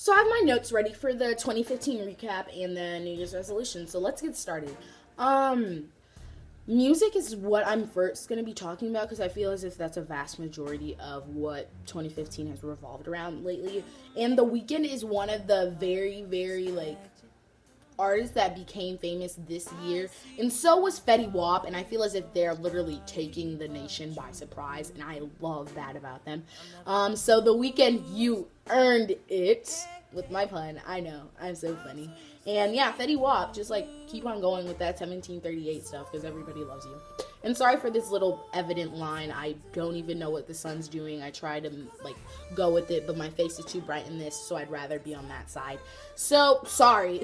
So I have my notes ready for the 2015 recap and the New Year's resolution. So let's get started. Um, Music is what I'm first going to be talking about because I feel as if that's a vast majority of what 2015 has revolved around lately. And The Weeknd is one of the very, very like artists that became famous this year, and so was Fetty Wap, and I feel as if they're literally taking the nation by surprise, and I love that about them. So The Weeknd, you earned it with my pun. I know, I'm so funny. And yeah, Fetty Wap, just like keep on going with that 1738 stuff because everybody loves you. And sorry for this little evident line. I don't even know what the sun's doing. I try to like go with it, but my face is too bright in this, so I'd rather be on that side. So sorry.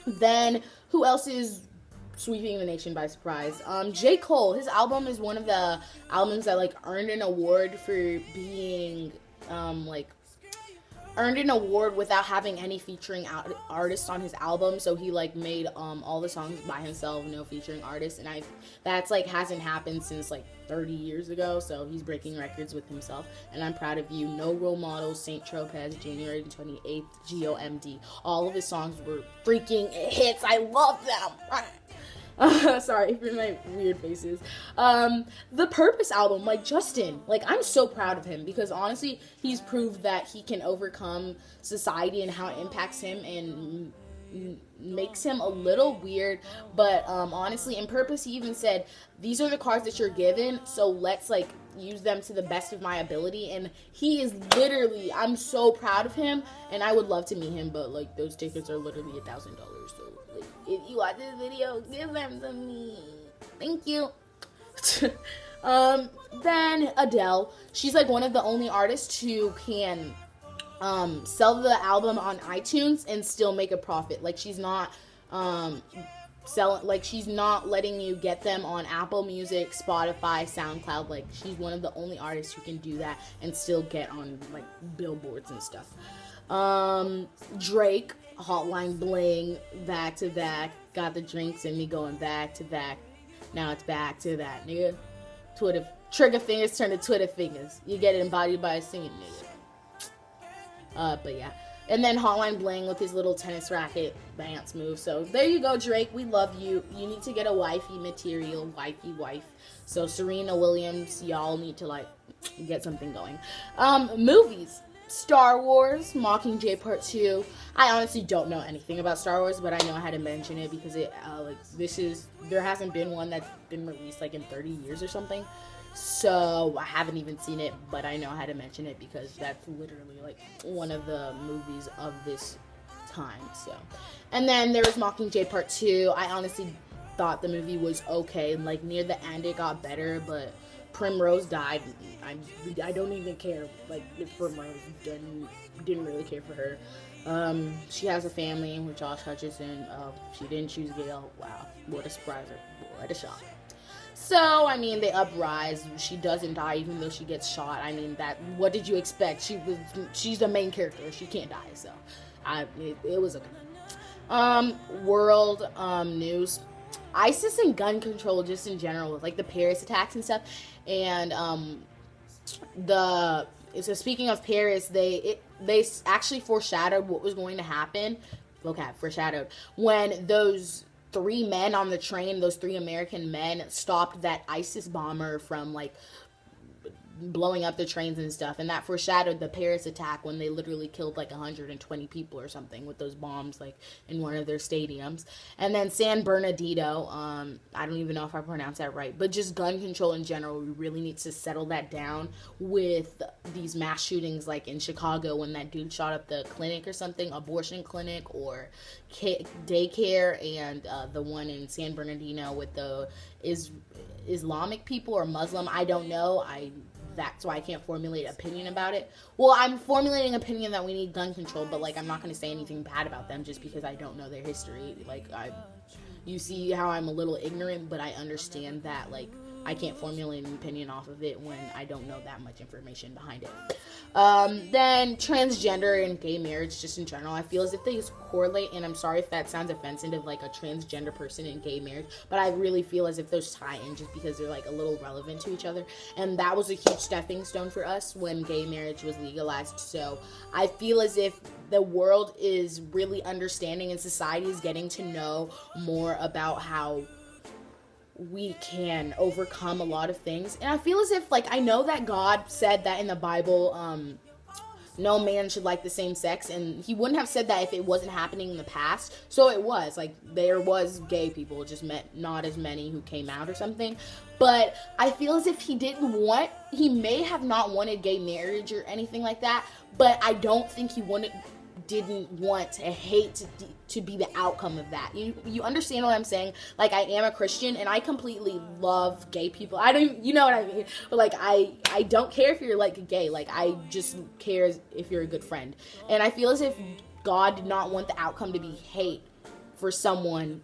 Then who else is sweeping the nation by surprise? J. Cole. His album is one of the albums that like earned an award for being earned an award without having any featuring artists on his album. So he like made all the songs by himself, no featuring artists, and that's like hasn't happened since like 30 years ago. So he's breaking records with himself, and I'm proud of you. No Role Models, Saint Tropez, January 28th, GOMD. All of his songs were freaking hits. I love them. Sorry for my weird faces. The Purpose album, like Justin, like I'm so proud of him because honestly, he's proved that he can overcome society and how it impacts him and makes him a little weird. But honestly, in Purpose, he even said, "These are the cards that you're given, so let's like use them to the best of my ability." And he is literally, I'm so proud of him, and I would love to meet him, but like those tickets are literally $1,000. So if you watch this video, give them to me. Thank you. Then Adele. She's like one of the only artists who can sell the album on iTunes and still make a profit. Like she's not she's not letting you get them on Apple Music, Spotify, SoundCloud. Like she's one of the only artists who can do that and still get on like billboards and stuff. Drake, Hotline Bling, back to back, got the drinks and me going back to back. Now it's back to that, nigga. Twitter trigger fingers turn to Twitter fingers. You get it embodied by a singing nigga. But yeah. And then Hotline Bling with his little tennis racket dance move. So there you go, Drake. We love you. You need to get a wifey material, wifey wife. So Serena Williams, y'all need to like get something going. Movies. Star Wars, Mockingjay Part 2. I honestly don't know anything about Star Wars, but I know I had to mention it because it there hasn't been one that's been released like in 30 years or something. So I haven't even seen it, but I know I had to mention it because that's literally like one of the movies of this time. So, and then there was Mockingjay Part 2. I honestly thought the movie was okay. Like near the end, it got better, but Primrose died. I don't even care. Like Primrose didn't really care for her. She has a family with Josh Hutcherson. She didn't choose Gail. Wow, what a surprise! What a shock. So I mean, they uprise. She doesn't die even though she gets shot. I mean, that. What did you expect? She's the main character. She can't die. So, it was okay. World news. ISIS and gun control just in general with like the Paris attacks and stuff, and so speaking of Paris, they actually foreshadowed what was going to happen. Foreshadowed when those 3 men on the train, those 3 American men, stopped that ISIS bomber from like blowing up the trains and stuff, and that foreshadowed the Paris attack when they literally killed like 120 people or something with those bombs like in one of their stadiums. And then San Bernardino, I don't even know if I pronounced that right, but just gun control in general, we really need to settle that down with these mass shootings like in Chicago when that dude shot up the clinic or something, abortion clinic or daycare, and the one in San Bernardino with the Islamic people or Muslim, I don't know. That's why I can't formulate an opinion about it. Well, I'm formulating an opinion that we need gun control, but like I'm not going to say anything bad about them just because I don't know their history. Like you see how I'm a little ignorant, but I understand that like I can't formulate an opinion off of it when I don't know that much information behind it. Then transgender and gay marriage, just in general, I feel as if they correlate, and I'm sorry if that sounds offensive of like a transgender person in gay marriage, but I really feel as if those tie in just because they're like a little relevant to each other. And that was a huge stepping stone for us when gay marriage was legalized. So I feel as if the world is really understanding and society is getting to know more about how we can overcome a lot of things. And I feel as if, like, I know that God said that in the Bible, no man should like the same sex, and he wouldn't have said that if it wasn't happening in the past. So it was, like, there was gay people, just not as many who came out or something. But I feel as if he may have not wanted gay marriage or anything like that, but I don't think he didn't want to hate to be the outcome of that. You understand what I'm saying? Like, I am a Christian and I completely love gay people. You know what I mean? But like, I don't care if you're like gay. Like, I just care if you're a good friend. And I feel as if God did not want the outcome to be hate for someone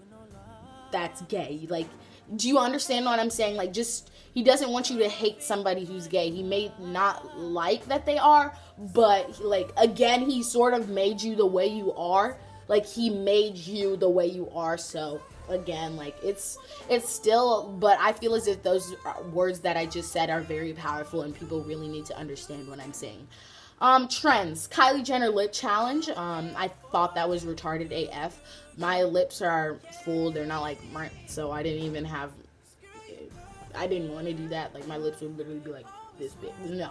that's gay. Like, do you understand what I'm saying? Like, just, he doesn't want you to hate somebody who's gay. He may not like that they are, but, like, again, he sort of made you the way you are. Like, he made you the way you are. So, again, like, it's still, but I feel as if those words that I just said are very powerful and people really need to understand what I'm saying. Trends. Kylie Jenner lip challenge. I thought that was retarded AF. My lips are full. They're not like mine, so I didn't want to do that. Like, my lips would literally be like this big. No.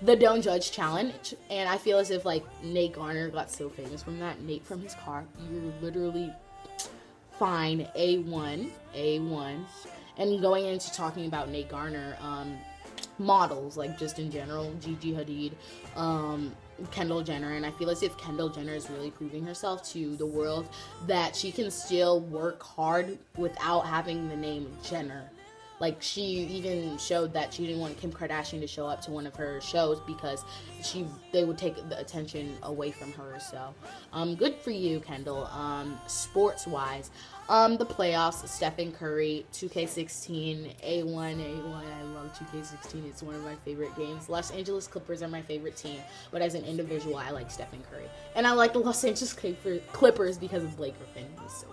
The Don't Judge challenge. And I feel as if, like, Nate Garner got so famous from that. Nate from his car. You're literally fine. A1. And going into talking about Nate Garner, models, like, just in general, Gigi Hadid, Kendall Jenner, and I feel as if Kendall Jenner is really proving herself to the world that she can still work hard without having the name Jenner. Like, she even showed that she didn't want Kim Kardashian to show up to one of her shows because they would take the attention away from her. So, good for you, Kendall. Sports-wise, the playoffs, Stephen Curry, 2K16, A1. I love 2K16. It's one of my favorite games. Los Angeles Clippers are my favorite team, but as an individual, I like Stephen Curry. And I like the Los Angeles Clippers because of Blake Griffin. He's so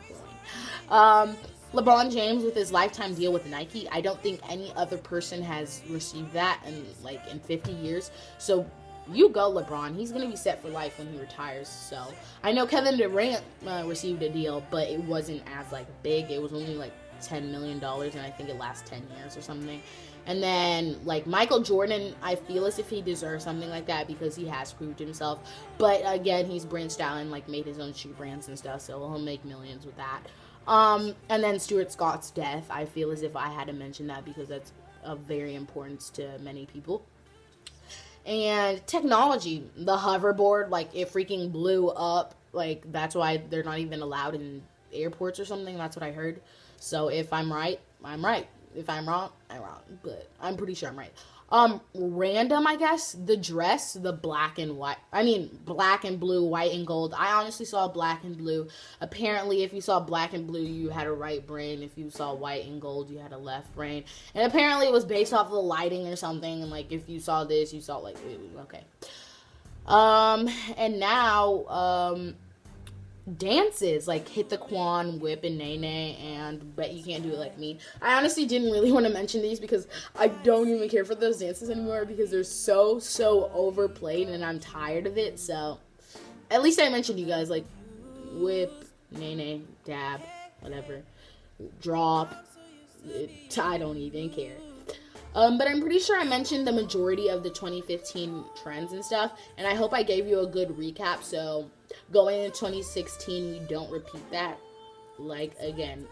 boring. LeBron James with his lifetime deal with Nike. I don't think any other person has received that in 50 years. So you go, LeBron. He's going to be set for life when he retires. So I know Kevin Durant received a deal, but it wasn't as, like, big. It was only like $10 million, and I think it lasts 10 years or something. And then, like, Michael Jordan, I feel as if he deserves something like that because he has proved himself. But again, he's branched out and, like, made his own shoe brands and stuff, so he'll make millions with that. And then Stuart Scott's death. I feel as if I had to mention that because that's of very importance to many people. And technology, the hoverboard, like, it freaking blew up. Like, that's why they're not even allowed in airports or something. That's what I heard. So if I'm right, I'm right. If I'm wrong, I'm wrong. But I'm pretty sure I'm right. Random, I guess, the dress, the black and blue, white and gold. I honestly saw black and blue. Apparently, if you saw black and blue, you had a right brain. If you saw white and gold, you had a left brain. And apparently, it was based off of the lighting or something. And, like, if you saw this, you saw, like, it was okay. And now, dances, like Hit the Quan, Whip, and Nae Nae, and Bet You Can't Do It Like Me. I honestly didn't really want to mention these because I don't even care for those dances anymore because they're so overplayed and I'm tired of it. So at least I mentioned you guys, like Whip, Nae Nae, Dab, whatever, Drop. I don't even care. But I'm pretty sure I mentioned the majority of the 2015 trends and stuff, and I hope I gave you a good recap, so going into 2016, we don't repeat that. Like, again,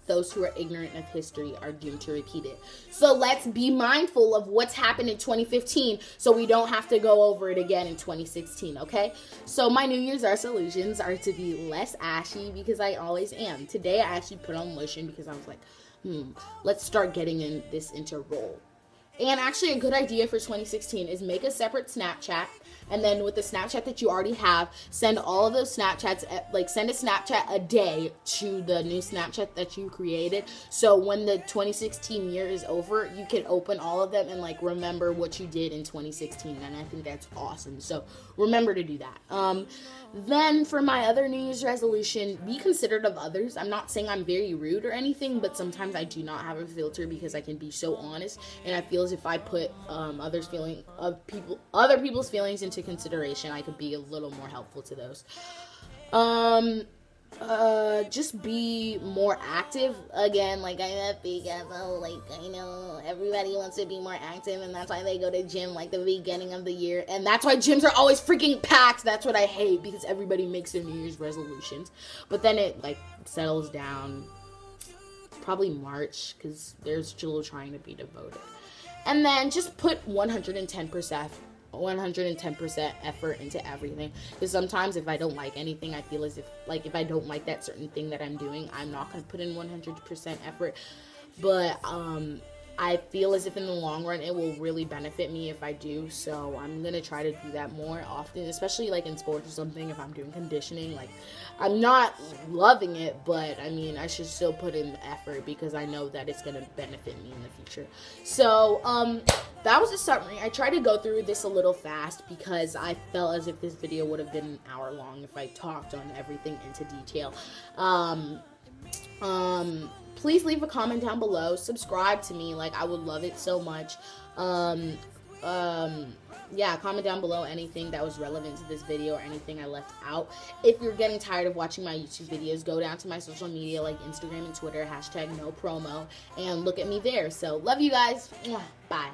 those who are ignorant of history are doomed to repeat it. So let's be mindful of what's happened in 2015 so we don't have to go over it again in 2016, okay? So my New Year's resolutions are to be less ashy because I always am. Today, I actually put on lotion because I was like, let's start getting this into roll. And actually, a good idea for 2016 is make a separate Snapchat. And then with the Snapchat that you already have, send all of those Snapchats, like send a Snapchat a day to the new Snapchat that you created. So when the 2016 year is over, you can open all of them and like remember what you did in 2016. And I think that's awesome. So remember to do that. Then for my other New Year's resolution, be considerate of others. I'm not saying I'm very rude or anything, but sometimes I do not have a filter because I can be so honest. And I feel as if I put other people's feelings into consideration, I could be a little more helpful to those. Just be more active. Again, like I'm a big like I know everybody wants to be more active, and that's why they go to gym like the beginning of the year, and that's why gyms are always freaking packed. That's what I hate, because everybody makes their New Year's resolutions, but then it like settles down probably March, because they're still trying to be devoted. And then just put 110% effort into everything, because sometimes if I don't like anything, I feel as if like if I don't like that certain thing that I'm doing, I'm not going to put in 100% effort. But I feel as if in the long run it will really benefit me if I do, so I'm going to try to do that more often, especially like in sports or something. If I'm doing conditioning, like I'm not loving it, but I mean I should still put in the effort because I know that it's going to benefit me in the future. So that was a summary. I tried to go through this a little fast because I felt as if this video would have been an hour long if I talked on everything into detail. Please leave a comment down below. Subscribe to me. Like, I would love it so much. Yeah, comment down below anything that was relevant to this video or anything I left out. If you're getting tired of watching my YouTube videos, go down to my social media like Instagram and Twitter, #NoPromo, and look at me there. So, love you guys. Bye.